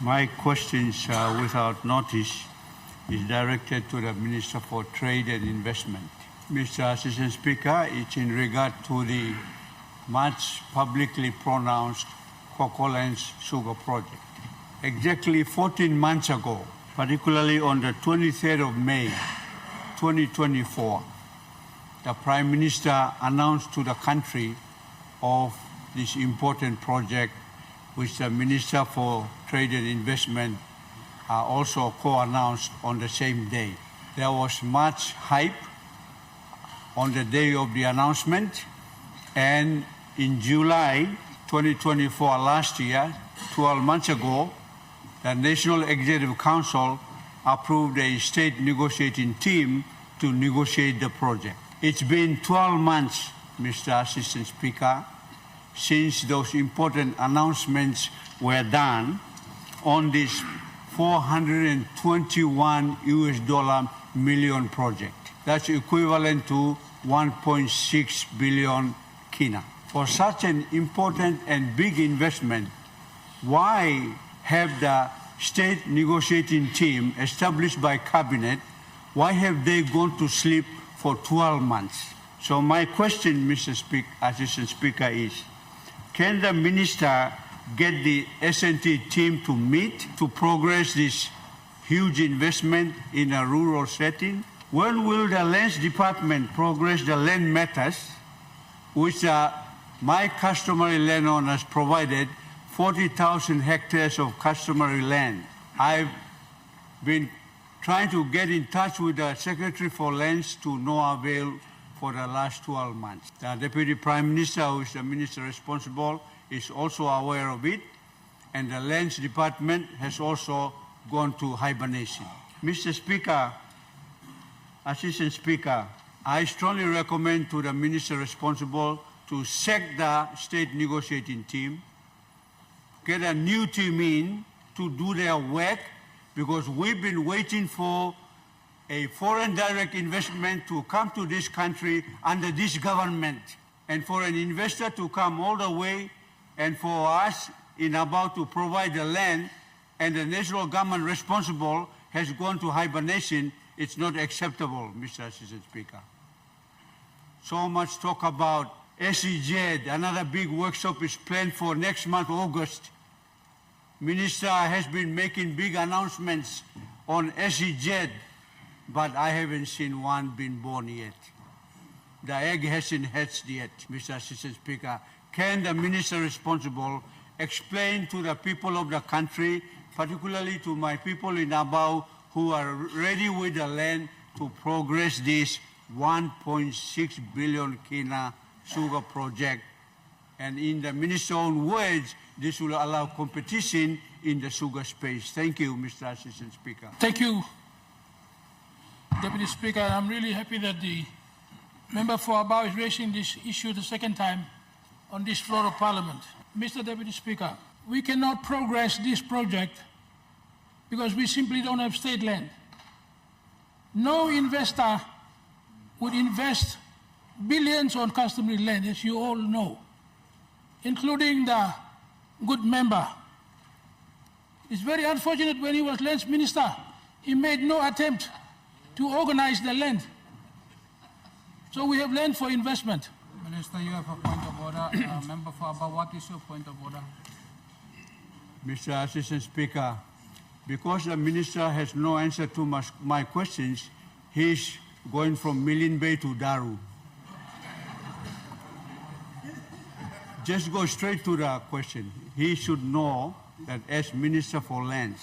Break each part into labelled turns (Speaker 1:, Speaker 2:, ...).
Speaker 1: My questions, without notice, is directed to the Minister for Trade and Investment. Mr. Assistant Speaker, it's in regard to the much publicly pronounced Cocolands Sugar Project. Exactly 14 months ago, particularly on the 23rd of May, 2024, the Prime Minister announced to the country of this important project, which the Minister for Trade and Investment also co-announced on the same day. There was much hype on the day of the announcement, and in July 2024, last year, 12 months ago, the National Executive Council approved a state negotiating team to negotiate the project. It's been 12 months, Mr. Assistant Speaker, since those important announcements were done on this $421 million project. That's equivalent to 1.6 billion kina. For such an important and big investment, why have the state negotiating team established by cabinet, why have they gone to sleep for 12 months? So my question, Mr. Assistant Speaker, is, can the minister get the S&T team to meet to progress this huge investment in a rural setting? When will the Lands Department progress the land matters, which my customary landowners provided 40,000 hectares of customary land? I've been trying to get in touch with the Secretary for Lands to no avail for the last 12 months. The Deputy Prime Minister, who is the minister responsible, is also aware of it, and the Lands Department has also gone to hibernation. Mr. Speaker, Assistant Speaker, I strongly recommend to the minister responsible to sack the state negotiating team, get a new team in to do their work, because we've been waiting for a foreign direct investment to come to this country under this government, and for an investor to come all the way, and for us in Abau to provide the land, and the national government responsible has gone to hibernation. It's not acceptable, Mr. Assistant Speaker. So much talk about SEZ. Another big workshop is planned for next month, August. Minister has been making big announcements on SEZ, but I haven't seen one being born yet. The egg hasn't hatched yet, Mr. Assistant Speaker. Can the minister responsible explain to the people of the country, particularly to my people in Abau, who are ready with the land to progress this 1.6 billion kina sugar project? And in the minister's own words, this will allow competition in the sugar space. Thank you, Mr. Assistant Speaker.
Speaker 2: Thank you, Deputy Speaker. I'm really happy that the member for Abau is raising this issue the second time on this floor of Parliament. Mr. Deputy Speaker, we cannot progress this project because we simply don't have state land. No investor would invest billions on customary land, as you all know, including the good member. It's very unfortunate when he was Lands Minister, he made no attempt to organize the land. So we have land for investment.
Speaker 3: Minister, you have a point of order. Member for Abau, what is your point of order?
Speaker 1: Mr. Assistant Speaker, because the minister has no answer to my questions, he's going from Milne Bay to Daru. Just go straight to the question. He should know that as Minister for Lands,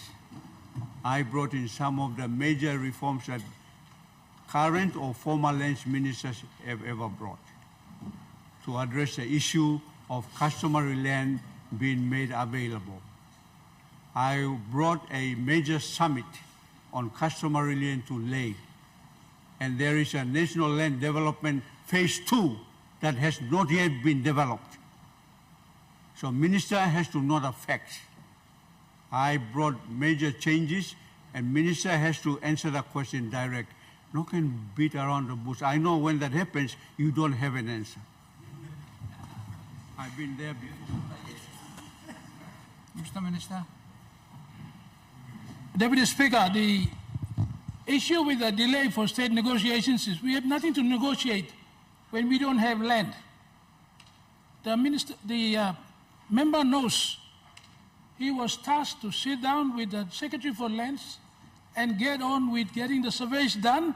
Speaker 1: I brought in some of the major reforms that current or former lands ministers have ever brought to address the issue of customary land being made available. I brought a major summit on customary land to Leh, and there is a National Land Development Phase 2 that has not yet been developed. So minister has to know the facts. I brought major changes, and minister has to answer the question direct. No can beat around the bush. I know when that happens, you don't have an answer. I've been there before.
Speaker 3: Mr. Minister.
Speaker 2: Deputy Speaker, the issue with the delay for state negotiations is we have nothing to negotiate when we don't have land. The member knows he was tasked to sit down with the Secretary for Lands and get on with getting the surveys done,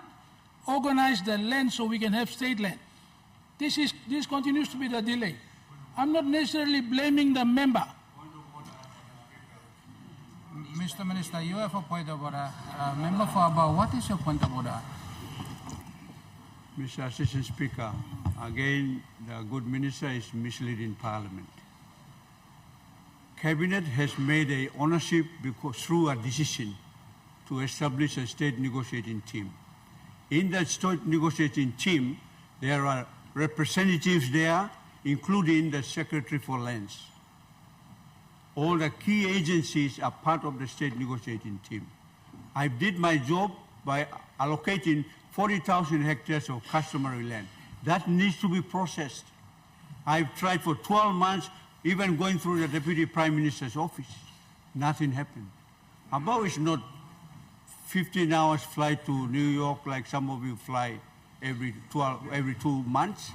Speaker 2: organize the land so we can have state land. This continues to be the delay. I'm not necessarily blaming the member.
Speaker 3: Mr. Minister, you have a point of order. Member for Abau, what is your point of order?
Speaker 1: Mr. Assistant Speaker, again, the good minister is misleading Parliament. Cabinet has made a ownership through a decision to establish a state negotiating team. In that state negotiating team, there are representatives there, including the Secretary for Lands. All the key agencies are part of the state negotiating team. I did my job by allocating 40,000 hectares of customary land. That needs to be processed. I've tried for 12 months, even going through the Deputy Prime Minister's office. Nothing happened. Abau is not 15 hours flight to New York like some of you fly every 2 months.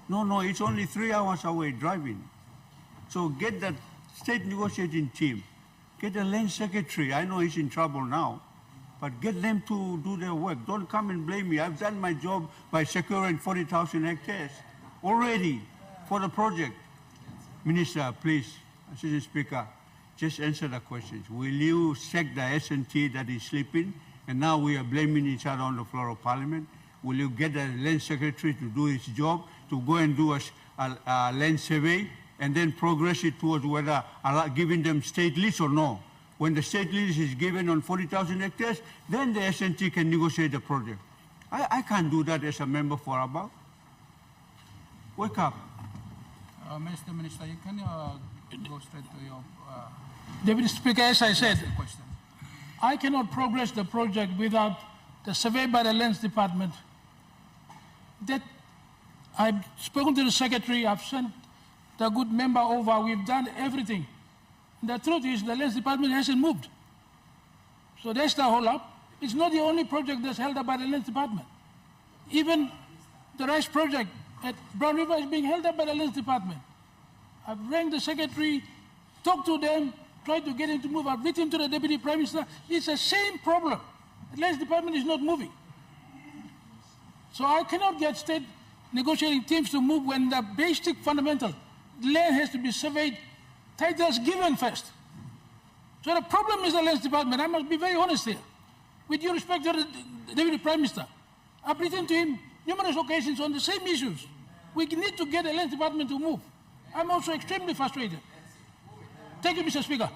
Speaker 1: No, it's only 3 hours away driving. So get that state negotiating team, get a land secretary. I know he's in trouble now, but get them to do their work. Don't come and blame me. I've done my job by securing 40,000 hectares already for the project. Minister, please, Assistant Speaker, just answer the questions. Will you sack the S&T that is sleeping, and now we are blaming each other on the floor of Parliament? Will you get the land secretary to do his job, to go and do a land survey, and then progress it towards whether giving them state lease or no? When the state lease is given on 40,000 hectares, then the S&T can negotiate the project. I can't do that as a member for Abau. Wake up.
Speaker 3: Mr. Minister, you can go straight to your
Speaker 2: Deputy Speaker, as I said,
Speaker 3: question.
Speaker 2: I cannot progress the project without the survey by the Lands Department. That I've spoken to the Secretary, I've sent the good member over, we've done everything. The truth is the Lands Department hasn't moved. So that's the whole up. It's not the only project that's held up by the Lands Department. Even the rice project at Brown River is being held up by the Lands Department. I've rang the Secretary, talked to them, tried to get him to move. I've written to the Deputy Prime Minister. It's the same problem. The Lands Department is not moving. So I cannot get state negotiating teams to move when the basic fundamental land has to be surveyed, titles given first. So the problem is the Lands Department. I must be very honest here. With due respect to the Deputy Prime Minister, I've written to him numerous occasions on the same issues. We need to get the Lands Department to move. I'm also extremely frustrated. Thank you, Mr. Speaker.